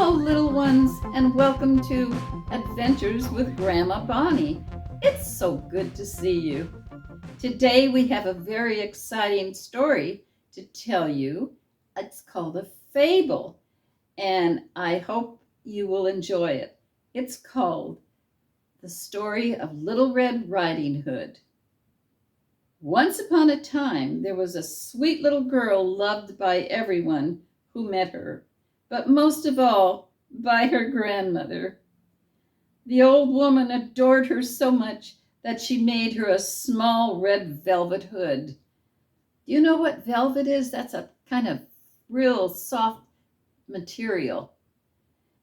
Hello, little ones, and welcome to Adventures with Grandma Bonnie. It's so good to see you. Today we have a very exciting story to tell you. It's called a fable, and I hope you will enjoy it. It's called The Story of Little Red Riding Hood. Once upon a time, there was a sweet little girl loved by everyone who met her, but most of all by her grandmother. The old woman adored her so much that she made her a small red velvet hood. Do you know what velvet is? That's a kind of real soft material.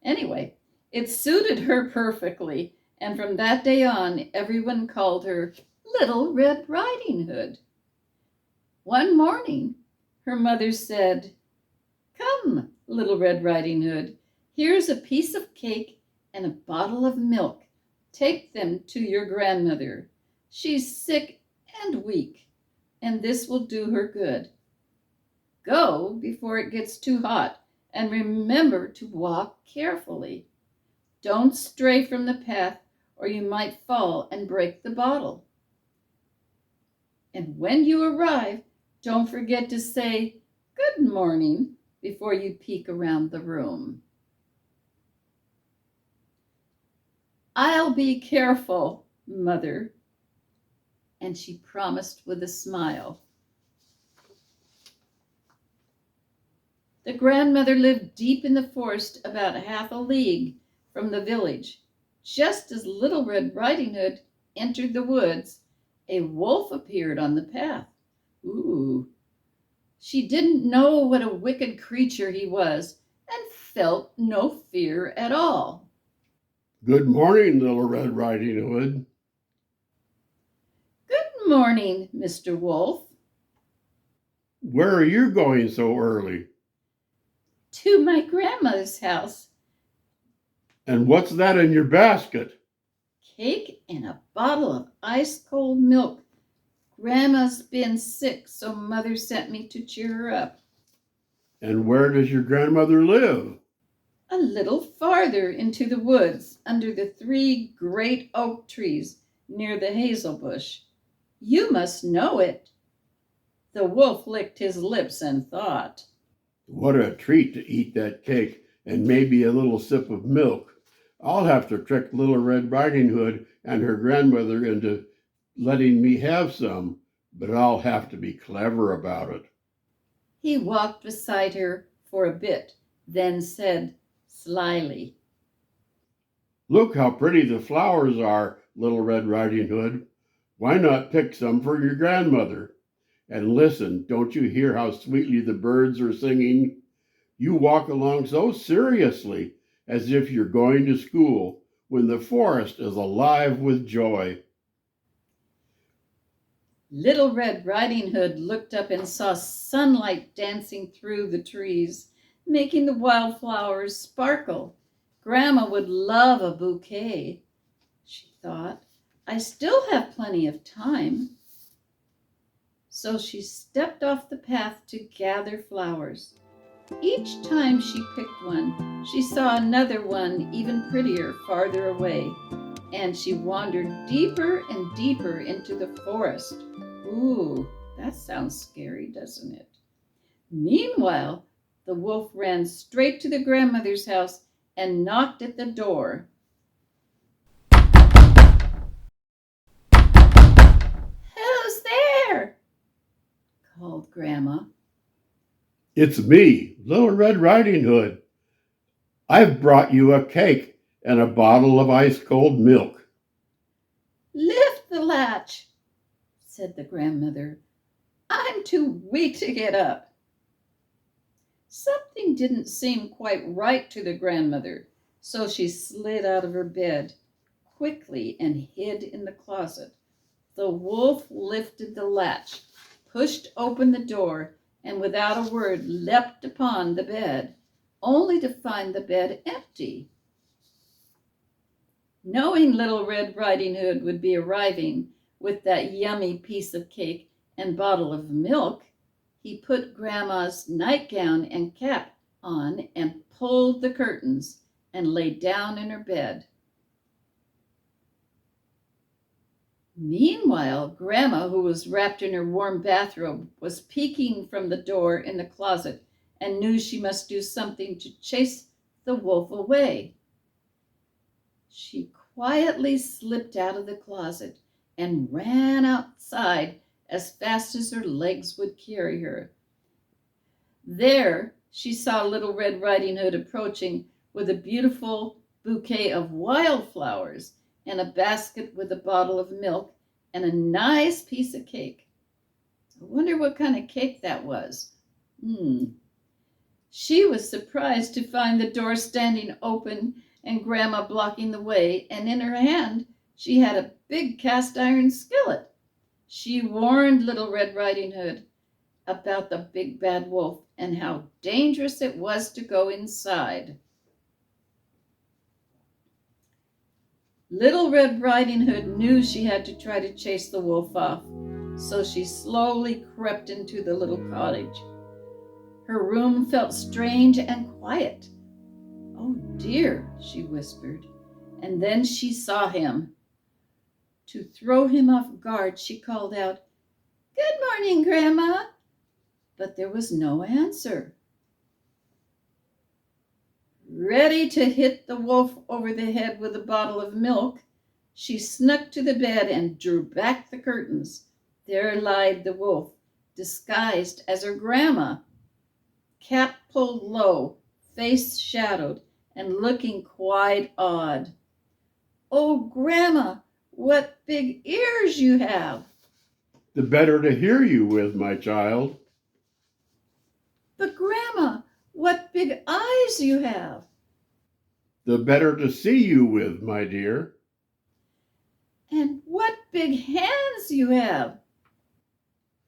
Anyway, it suited her perfectly, and from that day on, everyone called her Little Red Riding Hood. One morning, her mother said, "Come, Little Red Riding Hood, here's a piece of cake and a bottle of milk. Take them to your grandmother. She's sick and weak, and this will do her good. Go before it gets too hot, and remember to walk carefully. Don't stray from the path, or you might fall and break the bottle. And when you arrive, don't forget to say, 'Good morning,' before you peek around the room." "I'll be careful, Mother," and she promised with a smile. The grandmother lived deep in the forest, about half a league from the village. Just as Little Red Riding Hood entered the woods, a wolf appeared on the path. Ooh! She didn't know what a wicked creature he was and felt no fear at all. "Good morning, Little Red Riding Hood." "Good morning, Mr. Wolf." "Where are you going so early? "To my grandmother's house." And what's that in your basket?" "Cake and a bottle of ice-cold milk. Grandma's been sick, so Mother sent me to cheer her up." "And where does your grandmother live?" "A little farther into the woods, under the 3 great oak trees near the hazel bush. You must know it." The wolf licked his lips and thought. "What a treat to eat that cake and maybe a little sip of milk. I'll have to trick Little Red Riding Hood and her grandmother into letting me have some, but I'll have to be clever about it." He walked beside her for a bit, then said slyly, "Look how pretty the flowers are, Little Red Riding Hood. Why not pick some for your grandmother? And listen, don't you hear how sweetly the birds are singing? You walk along so seriously, as if you're going to school, when the forest is alive with joy." Little Red Riding Hood looked up and saw sunlight dancing through the trees, making the wildflowers sparkle. Grandma would love a bouquet, she thought. I still have plenty of time. So she stepped off the path to gather flowers. Each time she picked one, she saw another one even prettier farther away, and she wandered deeper and deeper into the forest. Ooh, that sounds scary, doesn't it? Meanwhile, the wolf ran straight to the grandmother's house and knocked at the door. "Who's there?" called Grandma. "It's me, Little Red Riding Hood. I've brought you a cake and a bottle of ice-cold milk." "Lift the latch," said the grandmother. "I'm too weak to get up." Something didn't seem quite right to the grandmother, so she slid out of her bed quickly and hid in the closet. The wolf lifted the latch, pushed open the door, and without a word leapt upon the bed, only to find the bed empty. Knowing Little Red Riding Hood would be arriving with that yummy piece of cake and bottle of milk, he put Grandma's nightgown and cap on and pulled the curtains and lay down in her bed. Meanwhile, Grandma, who was wrapped in her warm bathrobe, was peeking from the door in the closet and knew she must do something to chase the wolf away. She quietly slipped out of the closet and ran outside as fast as her legs would carry her. There, she saw Little Red Riding Hood approaching with a beautiful bouquet of wildflowers and a basket with a bottle of milk and a nice piece of cake. I wonder what kind of cake that was. She was surprised to find the door standing open and Grandma blocking the way, and in her hand she had a big cast iron skillet. She warned Little Red Riding Hood about the big bad wolf and how dangerous it was to go inside. Little Red Riding Hood knew she had to try to chase the wolf off, so she slowly crept into the little cottage. Her room felt strange and quiet. "Oh dear," she whispered, and then she saw him. To throw him off guard, she called out, "Good morning, Grandma," but there was no answer. Ready to hit the wolf over the head with a bottle of milk, she snuck to the bed and drew back the curtains. There lied the wolf, disguised as her grandma, cap pulled low, face shadowed, and looking quite odd. "Oh, Grandma, what big ears you have!" The better to hear you with, my child. "But Grandma, what big eyes you have!" The better to see you with, my dear. "And what big hands you have!"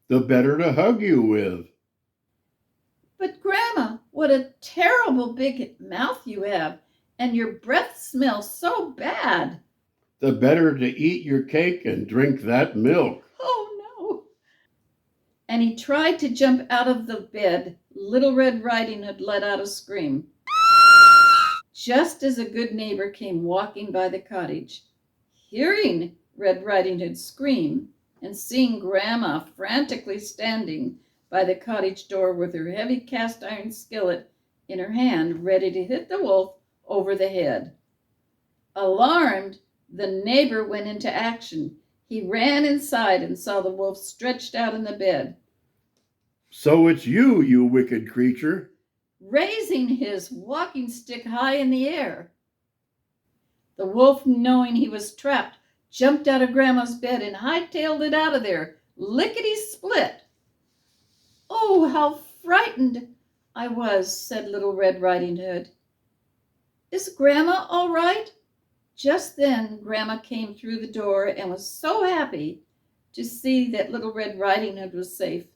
The better to hug you with. "But Grandma, what a terrible big mouth you have, and your breath smells so bad." The better to eat your cake and drink that milk. "Oh no." And he tried to jump out of the bed. Little Red Riding Hood let out a scream, just as a good neighbor came walking by the cottage. Hearing Red Riding Hood scream and seeing Grandma frantically standing by the cottage door with her heavy cast iron skillet in her hand, ready to hit the wolf over the head. Alarmed, the neighbor went into action. He ran inside and saw the wolf stretched out in the bed. So it's you, you wicked creature. Raising his walking stick high in the air. The wolf, knowing he was trapped, jumped out of Grandma's bed and hightailed it out of there, lickety-split. "Oh, how frightened I was," said Little Red Riding Hood. "Is Grandma all right?" Just then Grandma came through the door and was so happy to see that Little Red Riding Hood was safe.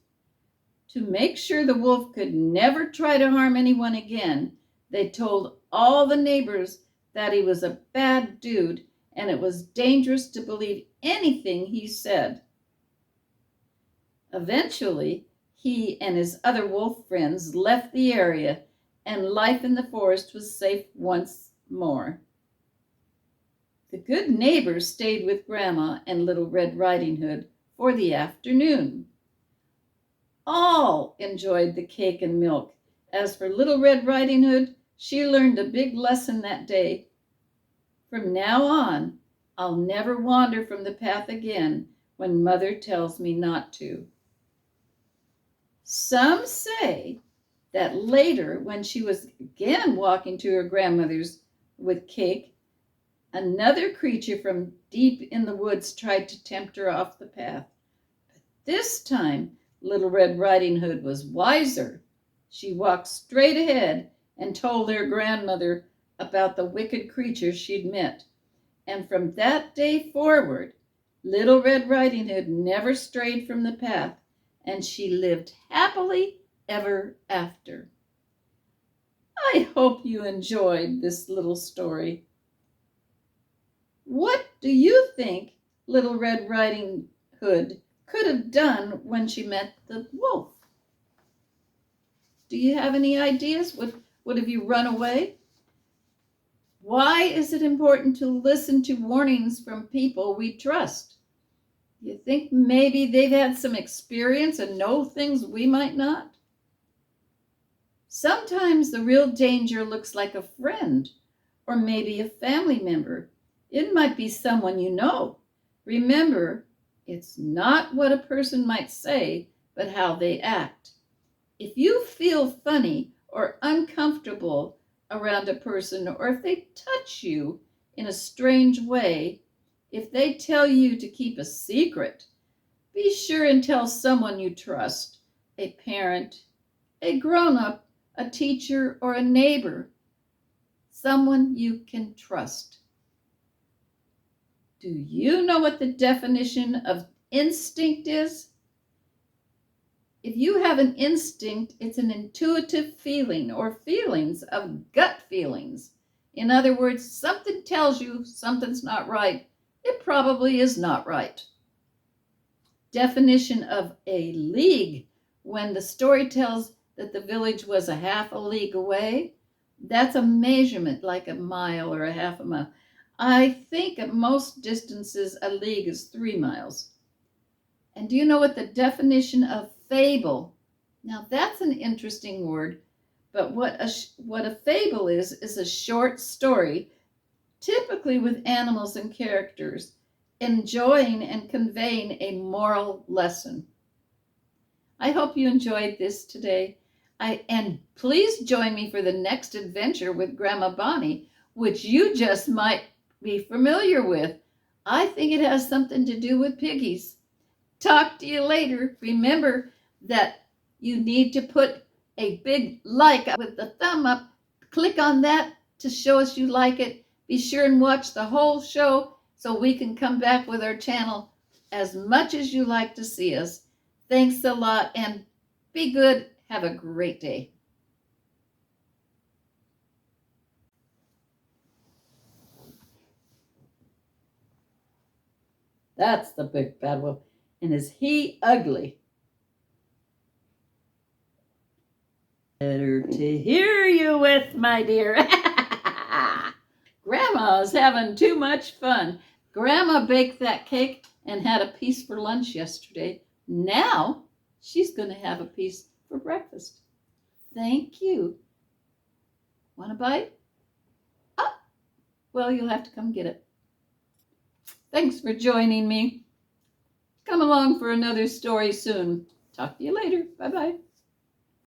To make sure the wolf could never try to harm anyone again, they told all the neighbors that he was a bad dude and it was dangerous to believe anything he said. Eventually, he and his other wolf friends left the area and life in the forest was safe once more. The good neighbors stayed with Grandma and Little Red Riding Hood for the afternoon. All enjoyed the cake and milk. As for Little Red Riding Hood, she learned a big lesson that day. From now on, I'll never wander from the path again when Mother tells me not to. Some say that later, when she was again walking to her grandmother's with cake, another creature from deep in the woods tried to tempt her off the path. But this time, Little Red Riding Hood was wiser. She walked straight ahead and told her grandmother about the wicked creature she'd met. And from that day forward, Little Red Riding Hood never strayed from the path, and she lived happily ever after. I hope you enjoyed this little story. What do you think Little Red Riding Hood could have done when she met the wolf? Do you have any ideas? What if you run away? Why is it important to listen to warnings from people we trust? You think maybe they've had some experience and know things we might not? Sometimes the real danger looks like a friend or maybe a family member. It might be someone you know. Remember, it's not what a person might say, but how they act. If you feel funny or uncomfortable around a person, or if they touch you in a strange way, if they tell you to keep a secret, be sure and tell someone you trust, a parent, a grown up, a teacher, or a neighbor, someone you can trust. Do you know what the definition of instinct is? If you have an instinct, it's an intuitive feeling or feelings of gut feelings. In other words, something tells you something's not right. It probably is not right. Definition of a league: when the story tells that the village was a half a league away, that's a measurement like a mile or a half a mile. I think at most distances a league is 3 miles. And do you know what the definition of fable? Now that's an interesting word, but what a fable is a short story, typically with animals and characters, enjoying and conveying a moral lesson. I hope you enjoyed this today. And please join me for the next adventure with Grandma Bonnie, which you just might be familiar with. I think it has something to do with piggies. Talk to you later. Remember that you need to put a big like with the thumb up. Click on that to show us you like it. Be sure and watch the whole show so we can come back with our channel as much as you like to see us. Thanks a lot and be good. Have a great day. That's the big bad wolf. And is he ugly? Better to hear you with, my dear. Grandma's having too much fun. Grandma baked that cake and had a piece for lunch yesterday. Now she's going to have a piece for breakfast. Thank you. Want a bite? Oh, well, you'll have to come get it. Thanks for joining me. Come along for another story soon. Talk to you later. Bye-bye.